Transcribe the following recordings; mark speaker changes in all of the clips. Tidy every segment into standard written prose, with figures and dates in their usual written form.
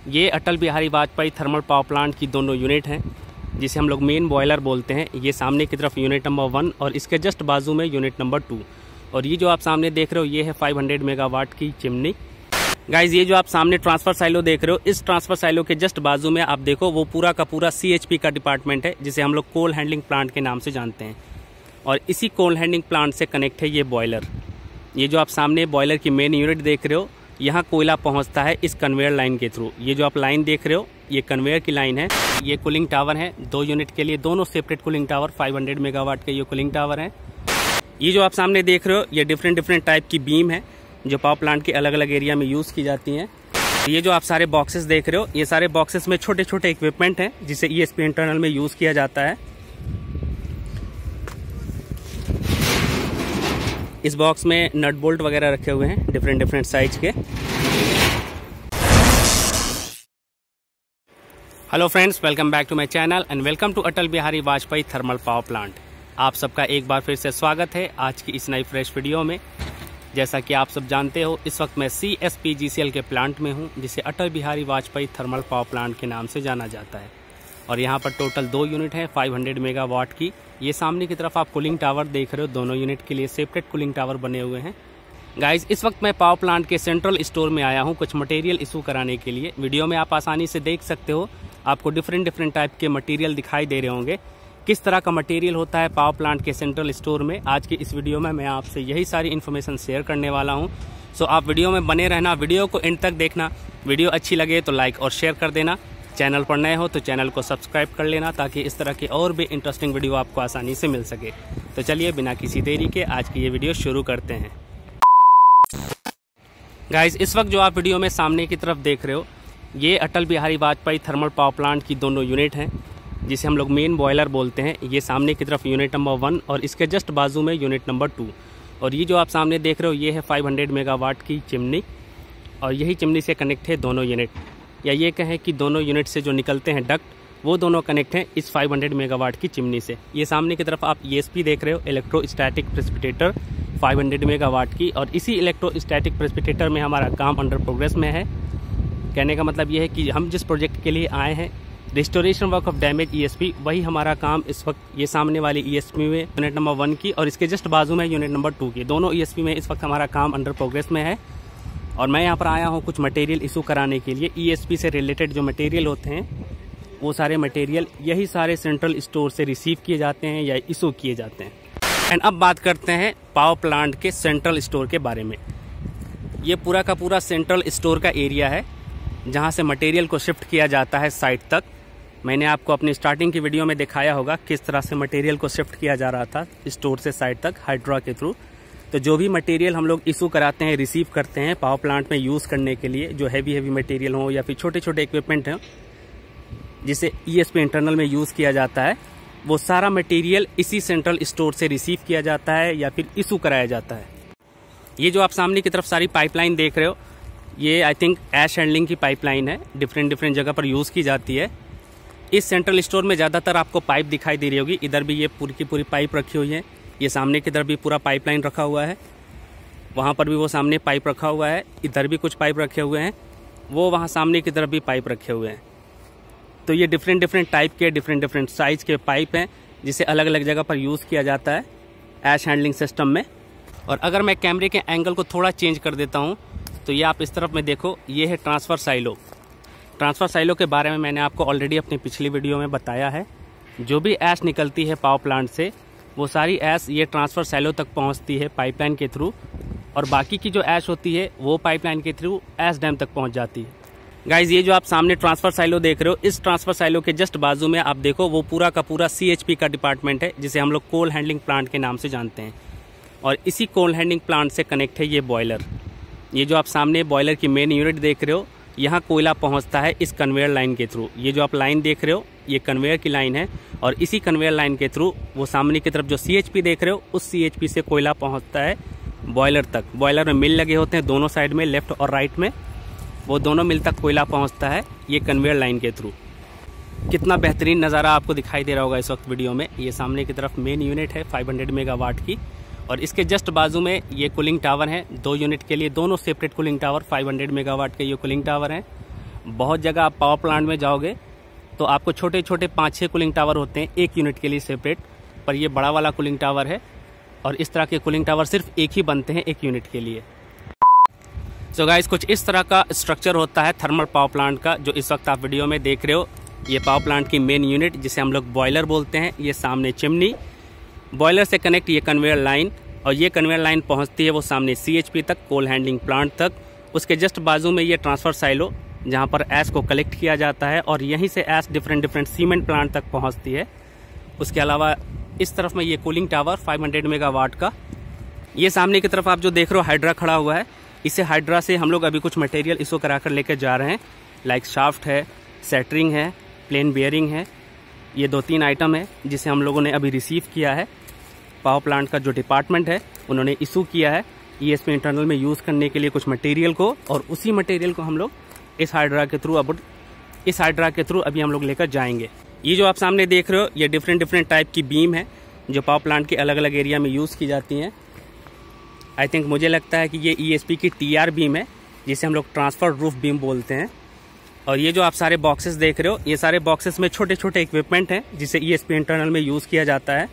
Speaker 1: ये Atal Bihari Vajpayee thermal power plant की दोनों यूनिट हैं, जिसे हम लोग मेन बॉयलर बोलते हैं। ये सामने की तरफ यूनिट नंबर 1 और इसके जस्ट बाजू में यूनिट नंबर 2। और ये जो आप सामने देख रहे हो ये है 500 मेगावाट की चिमनी। गाइज, ये जो आप सामने ट्रांसफर साइलो देख रहे हो, इस ट्रांसफर साइलो के जस्ट बाजू में आप देखो वो पूरा का पूरा CHP का डिपार्टमेंट है, जिसे हम लोग कोल हैंडलिंग प्लांट के नाम से जानते हैं। और इसी कोल हैंडलिंग प्लांट से कनेक्ट है ये बॉयलर। ये जो आप सामने बॉयलर की मेन यूनिट देख रहे हो, यहाँ कोयला पहुंचता है इस कन्वेयर लाइन के थ्रू। ये जो आप लाइन देख रहे हो ये कन्वेयर की लाइन है। ये कूलिंग टावर है 2 यूनिट के लिए, दोनों सेपरेट कूलिंग टावर 500 मेगावाट के ये कूलिंग टावर है। ये जो आप सामने देख रहे हो ये डिफरेंट टाइप की बीम है जो पावर प्लांट के अलग अलग एरिया में यूज की जाती हैं। ये जो आप सारे बॉक्सेस देख रहे हो, ये सारे बॉक्सेस में छोटे छोटे इक्विपमेंट हैं जिसे ESP इंटरनल में यूज किया जाता है। इस बॉक्स में नट बोल्ट वगैरह रखे हुए हैं डिफरेंट साइज के। Hello friends, welcome back to my channel and welcome to Atal Bihari Vajpayee thermal power plant. आप सबका एक बार फिर से स्वागत है आज की इस नई फ्रेश वीडियो में। जैसा कि आप सब जानते हो, इस वक्त मैं CSPGCL के प्लांट में हूं, जिसे Atal Bihari Vajpayee thermal power plant के नाम से जाना जाता है। और यहां पर टोटल 2 यूनिट है 500 मेगावाट की। ये सामने की तरफ आप कूलिंग टावर देख रहे हो, दोनों यूनिट के लिए सेपरेट कूलिंग टावर बने हुए हैं। गाइज, इस वक्त मैं पावर प्लांट के सेंट्रल स्टोर में आया हूं कुछ मटेरियल इशू कराने के लिए। वीडियो में आप आसानी से देख सकते हो, आपको डिफरेंट टाइप के मटेरियल दिखाई दे रहे होंगे। किस तरह का मटेरियल होता है पावर प्लांट के सेंट्रल स्टोर में, आज की इस वीडियो में मैं आपसे यही सारी इन्फॉर्मेशन शेयर करने वाला हूं। सो आप वीडियो में बने रहना, वीडियो को एंड तक देखना। वीडियो अच्छी लगे तो लाइक और शेयर कर देना। चैनल पर नए हो तो चैनल को सब्सक्राइब कर लेना, ताकि इस तरह की और भी इंटरेस्टिंग वीडियो आपको आसानी से मिल सके। तो चलिए बिना किसी देरी के आज की ये वीडियो शुरू करते हैं। गाइज, इस वक्त जो आप वीडियो में सामने की तरफ देख रहे हो ये Atal Bihari Vajpayee thermal power plant की दोनों यूनिट हैं, जिसे हम लोग मेन बॉयलर बोलते हैं। ये सामने की तरफ यूनिट नंबर 1 और इसके जस्ट बाजू में यूनिट नंबर 2। और ये जो आप सामने देख रहे हो ये है 500 मेगावाट की चिमनी। और यही चिमनी से कनेक्ट है दोनों यूनिट, या ये कहें कि दोनों यूनिट से जो निकलते हैं डक्ट, वो दोनों कनेक्ट हैं इस 500 मेगावाट की चिमनी से। ये सामने की तरफ आप ESP देख रहे हो, इलेक्ट्रोस्टैटिक प्रेसिपिटेटर 500 मेगावाट की। और इसी इलेक्ट्रोस्टैटिक प्रेसिपिटेटर में हमारा काम अंडर प्रोग्रेस में है। कहने का मतलब ये है कि हम जिस प्रोजेक्ट के लिए आए हैं, restoration work of damage ESP, वही हमारा काम इस वक्त ये सामने वाली ESP में यूनिट नंबर 1 की और इसके जस्ट बाजू में यूनिट नंबर 2 की, दोनों ESP में इस वक्त हमारा काम अंडर प्रोग्रेस में है। और मैं यहाँ पर आया हूँ कुछ मटेरियल इशू कराने के लिए। ESP से रिलेटेड जो मटेरियल होते हैं वो सारे मटेरियल यही सारे सेंट्रल स्टोर से रिसीव किए जाते हैं या इशू किए जाते हैं। एंड अब बात करते हैं पावर प्लांट के सेंट्रल स्टोर के बारे में। ये पूरा का पूरा सेंट्रल स्टोर का एरिया है, जहाँ से मटेरियल को शिफ्ट किया जाता है साइट तक। मैंने आपको अपनी स्टार्टिंग की वीडियो में दिखाया होगा किस तरह से मटेरियल को शिफ्ट किया जा रहा था स्टोर से साइट तक हाइड्रा के थ्रू। तो जो भी मटेरियल हम लोग इशू कराते हैं, रिसीव करते हैं पावर प्लांट में यूज़ करने के लिए, जो हैवी मटेरियल हो या फिर छोटे छोटे इक्विपमेंट हैं जिसे ESP इंटरनल में यूज़ किया जाता है, वो सारा मटेरियल इसी सेंट्रल स्टोर से रिसीव किया जाता है या फिर इशू कराया जाता है। ये जो आप सामने की तरफ सारी पाइपलाइन देख रहे हो, ये आई थिंक ऐश हैंडलिंग की पाइपलाइन है, डिफरेंट जगह पर यूज़ की जाती है। इस सेंट्रल स्टोर में ज़्यादातर आपको पाइप दिखाई दे रही होगी। इधर भी ये पूरी की पूरी पाइप रखी हुई है। ये सामने की तरफ भी पूरा पाइपलाइन रखा हुआ है, वहाँ पर भी वो सामने पाइप रखा हुआ है। इधर भी कुछ पाइप रखे हुए हैं, वो वहाँ सामने की तरफ भी पाइप रखे हुए हैं। तो ये डिफरेंट टाइप के डिफरेंट साइज के पाइप हैं, जिसे अलग अलग जगह पर यूज़ किया जाता है ऐश हैंडलिंग सिस्टम में। और अगर मैं कैमरे के एंगल को थोड़ा चेंज कर देता हूँ तो ये आप इस तरफ में देखो, ये है ट्रांसफ़र साइलो। ट्रांसफ़र साइलो के बारे में मैंने आपको ऑलरेडी अपनी पिछली वीडियो में बताया है। जो भी ऐश निकलती है पावर प्लांट से, वो सारी ऐश ये ट्रांसफ़र साइलो तक पहुंचती है पाइपलाइन के थ्रू, और बाकी की जो ऐश होती है वो पाइपलाइन के थ्रू ऐश डैम तक पहुंच जाती है। गाइज, ये जो आप सामने ट्रांसफ़र साइलो देख रहे हो, इस ट्रांसफ़र साइलो के जस्ट बाजू में आप देखो वो पूरा का पूरा CHP का डिपार्टमेंट है, जिसे हम लोग कोल हैंडलिंग प्लांट के नाम से जानते हैं। और इसी कोल हैंडलिंग प्लांट से कनेक्ट है ये बॉयलर। ये जो आप सामने बॉयलर की मेन यूनिट देख रहे हो, यहाँ कोयला पहुंचता है इस कन्वेयर लाइन के थ्रू। ये जो आप लाइन देख रहे हो ये कन्वेयर की लाइन है, और इसी कन्वेयर लाइन के थ्रू वो सामने की तरफ जो CHP देख रहे हो, उस CHP से कोयला पहुंचता है बॉयलर तक। बॉयलर में मिल लगे होते हैं दोनों साइड में, लेफ्ट और राइट में, वो दोनों मिल तक कोयला पहुंचता है ये कन्वेयर लाइन के थ्रू। कितना बेहतरीन नज़ारा आपको दिखाई दे रहा होगा इस वक्त वीडियो में। ये सामने की तरफ मेन यूनिट है 500 मेगावाट की, और इसके जस्ट बाजू में ये कूलिंग टावर है 2 यूनिट के लिए, दोनों सेपरेट कूलिंग टावर 500 मेगावाट के ये कूलिंग टावर हैं। बहुत जगह आप पावर प्लांट में जाओगे तो आपको छोटे छोटे 5-6 कूलिंग टावर होते हैं एक यूनिट के लिए सेपरेट, पर ये बड़ा वाला कूलिंग टावर है और इस तरह के कूलिंग टावर सिर्फ एक ही बनते हैं एक यूनिट के लिए। सो गाइस, कुछ इस तरह का स्ट्रक्चर होता है थर्मल पावर प्लांट का, जो इस वक्त आप वीडियो में देख रहे हो। ये पावर प्लांट की मेन यूनिट जिसे हम लोग बॉयलर बोलते हैं, ये सामने चिमनी, बॉयलर से कनेक्ट ये कन्वेयर लाइन, और ये कन्वेयर लाइन पहुंचती है वो सामने CHP तक, कोल हैंडलिंग प्लांट तक। उसके जस्ट बाजू में ये ट्रांसफ़र साइलो जहां पर ऐश को कलेक्ट किया जाता है और यहीं से ऐश डिफरेंट सीमेंट प्लांट तक पहुंचती है। उसके अलावा इस तरफ में ये कूलिंग टावर 500 मेगावाट का। ये सामने की तरफ आप जो देख रहे हो हाइड्रा खड़ा हुआ है, इसे हाइड्रा से हम लोग अभी कुछ मटेरियल इसको कराकर लेकर जा रहे हैं। लाइक शाफ्ट है, सेटरिंग है, प्लेन बेयरिंग है। ये 2-3 आइटम है जिसे हम लोगों ने अभी रिसीव किया है। पावर प्लांट का जो डिपार्टमेंट है उन्होंने इशू किया है ESP इंटरनल में यूज़ करने के लिए कुछ मटेरियल को, और उसी मटेरियल को हम लोग इस हाइड्रा के थ्रू अभी हम लोग लेकर जाएंगे। ये जो आप सामने देख रहे हो ये डिफरेंट टाइप की बीम है जो पावर प्लांट के अलग अलग एरिया में यूज़ की जाती हैं। आई थिंक मुझे लगता है कि ये ESP की TR बीम है जिसे हम लोग ट्रांसफर रूफ बीम बोलते हैं। और ये जो आप सारे बॉक्सेस देख रहे हो, ये सारे बॉक्सेस में छोटे छोटे इक्विपमेंट हैं जिसे ESP इंटरनल में यूज़ किया जाता है।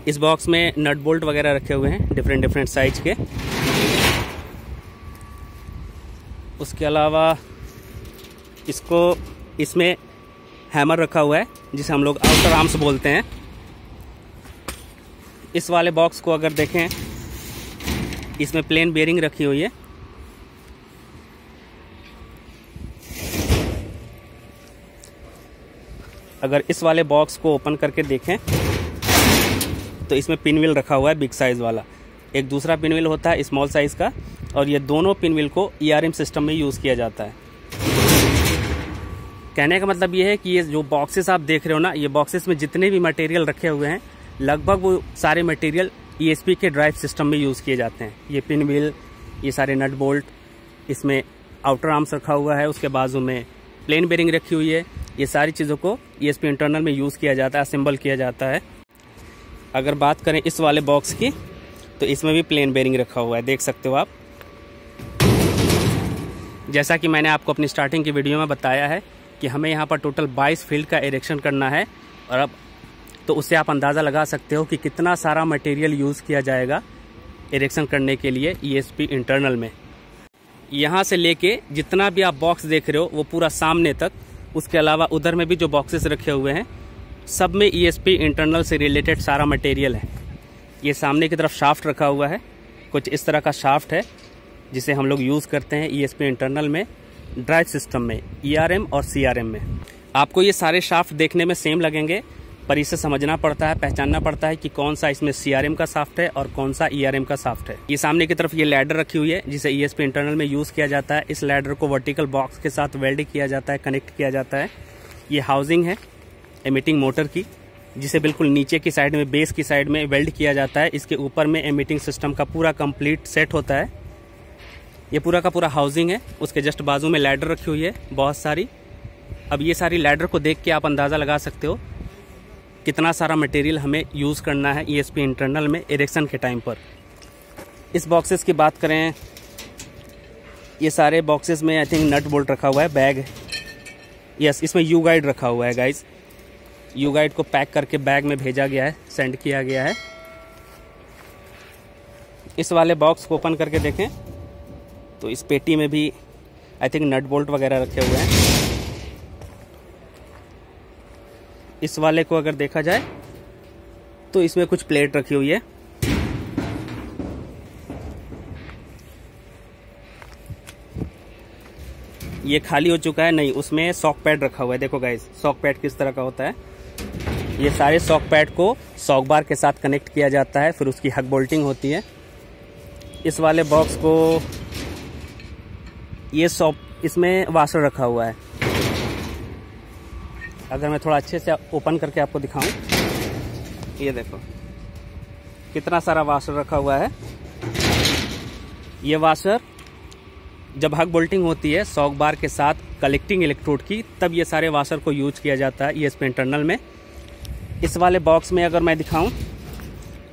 Speaker 1: इस बॉक्स में नट बोल्ट वगैरह रखे हुए हैं डिफरेंट साइज के। उसके अलावा इसमें हैमर रखा हुआ है जिसे हम लोग आउटर आर्म्स बोलते हैं। इस वाले बॉक्स को अगर देखें, इसमें प्लेन बेयरिंग रखी हुई है। अगर इस वाले बॉक्स को ओपन करके देखें तो इसमें पिनव्हील रखा हुआ है बिग साइज वाला। एक दूसरा पिनव्हील होता है स्मॉल साइज का, और ये दोनों पिनव्हील को ERM सिस्टम में यूज़ किया जाता है। कहने का मतलब ये है कि ये जो बॉक्सेस आप देख रहे हो ना, ये बॉक्सेस में जितने भी मटेरियल रखे हुए हैं लगभग वो सारे मटेरियल ESP के ड्राइव सिस्टम में यूज़ किए जाते हैं। ये पिनव्हील, ये सारे नट बोल्ट, इसमें आउटर आर्म्स रखा हुआ है, उसके बाजू में प्लेन बेयरिंग रखी हुई है। ये सारी चीज़ों को ESP इंटरनल में यूज़ किया जाता है, असेंबल किया जाता है। अगर बात करें इस वाले बॉक्स की तो इसमें भी प्लेन बेयरिंग रखा हुआ है, देख सकते हो आप। जैसा कि मैंने आपको अपनी स्टार्टिंग की वीडियो में बताया है कि हमें यहाँ पर टोटल 22 फील्ड का इरेक्शन करना है, और अब तो उससे आप अंदाज़ा लगा सकते हो कि कितना सारा मटेरियल यूज़ किया जाएगा इरेक्शन करने के लिए ESP इंटरनल में। यहाँ से लेके जितना भी आप बॉक्स देख रहे हो वो पूरा सामने तक, उसके अलावा उधर में भी जो बॉक्सेस रखे हुए हैं सब में ESP इंटरनल से रिलेटेड सारा मटेरियल है। ये सामने की तरफ शाफ्ट रखा हुआ है, कुछ इस तरह का शाफ्ट है जिसे हम लोग यूज़ करते हैं ESP इंटरनल में ड्राइव सिस्टम में, ERM और CRM में। आपको ये सारे शाफ्ट देखने में सेम लगेंगे, पर इसे समझना पड़ता है, पहचानना पड़ता है कि कौन सा इसमें CRM का शाफ्ट है और कौन सा ERM का शाफ्ट है। ये सामने की तरफ ये लैडर रखी हुई है जिसे ESP इंटरनल में यूज़ किया जाता है। इस लैडर को वर्टिकल बॉक्स के साथ वेल्ड किया जाता है, कनेक्ट किया जाता है। ये हाउसिंग है एमिटिंग मोटर की, जिसे बिल्कुल नीचे की साइड में, बेस की साइड में वेल्ड किया जाता है। इसके ऊपर में एमिटिंग सिस्टम का पूरा कंप्लीट सेट होता है। ये पूरा का पूरा हाउसिंग है। उसके जस्ट बाजू में लैडर रखी हुई है बहुत सारी। अब ये सारी लैडर को देख के आप अंदाज़ा लगा सकते हो कितना सारा मटेरियल हमें यूज़ करना है ESP इंटरनल में इरेक्शन के टाइम पर। इस बॉक्सेस की बात करें, ये सारे बॉक्सेस में आई थिंक नट बोल्ट रखा हुआ है, बैग, यस, इसमें U गाइड रखा हुआ है गाइज। U गाइड को पैक करके बैग में भेजा गया है, सेंड किया गया है। इस वाले बॉक्स को ओपन करके देखें तो इस पेटी में भी आई थिंक नट बोल्ट वगैरह रखे हुए हैं। इस वाले को अगर देखा जाए तो इसमें कुछ प्लेट रखी हुई है। ये खाली हो चुका है, नहीं, उसमें सॉक पैड रखा हुआ है। देखो गाइस, सॉक पैड किस तरह का होता है। ये सारे सॉक पैड को सॉक बार के साथ कनेक्ट किया जाता है, फिर उसकी हक बोल्टिंग होती है। इस वाले बॉक्स को ये इसमें वाशर रखा हुआ है। अगर मैं थोड़ा अच्छे से ओपन करके आपको दिखाऊं, ये देखो कितना सारा वाशर रखा हुआ है। ये वाशर जब हक बोल्टिंग होती है सॉक बार के साथ कलेक्टिंग इलेक्ट्रोड की, तब ये सारे वाशर को यूज किया जाता है ESP इंटरनल में। इस वाले बॉक्स में अगर मैं दिखाऊं,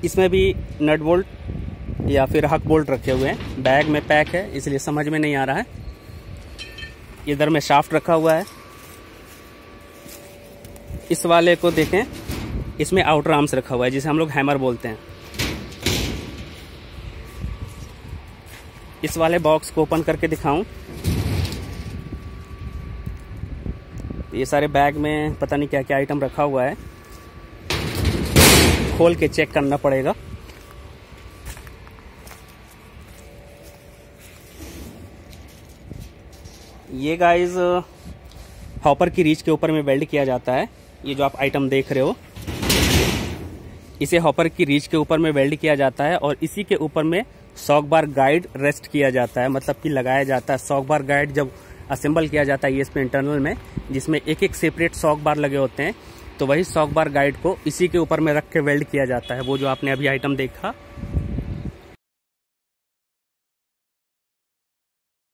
Speaker 1: इसमें भी नट बोल्ट या फिर हक बोल्ट रखे हुए हैं। बैग में पैक है इसलिए समझ में नहीं आ रहा है। इधर में शाफ्ट रखा हुआ है। इस वाले को देखें, इसमें आउटर आर्म्स रखा हुआ है जिसे हम लोग हैमर बोलते हैं। इस वाले बॉक्स को ओपन करके दिखाऊं, ये सारे बैग में पता नहीं क्या क्या आइटम रखा हुआ है, खोल के चेक करना पड़ेगा। ये गाइस हॉपर की रीच के ऊपर में वेल्ड किया जाता है। ये जो आप आइटम देख रहे हो, इसे हॉपर की रीच के ऊपर में वेल्ड किया जाता है और इसी के ऊपर में शॉक बार गाइड रेस्ट किया जाता है, मतलब कि लगाया जाता है। शॉक बार गाइड जब असेंबल किया जाता है ESP इंटरनल में, जिसमें एक एक सेपरेट शॉक बार लगे होते हैं, तो वही शॉक बार गाइड को इसी के ऊपर में रख के वेल्ड किया जाता है। वो जो आपने अभी आइटम देखा